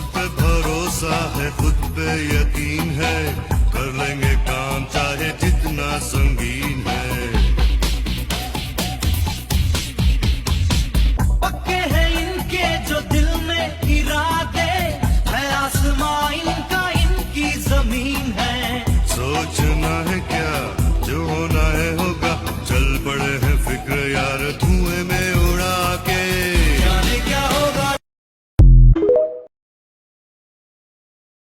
खुद पे भरोसा है, खुद पे यकीन है, कर लेंगे काम चाहे जितना संगीन है। पक्के हैं इनके जो दिल में इरादे, है आसमां इनका इनकी जमीन है। सोचना है क्या, जो होना है होगा, चल पड़े हैं फिक्र यार धुएं में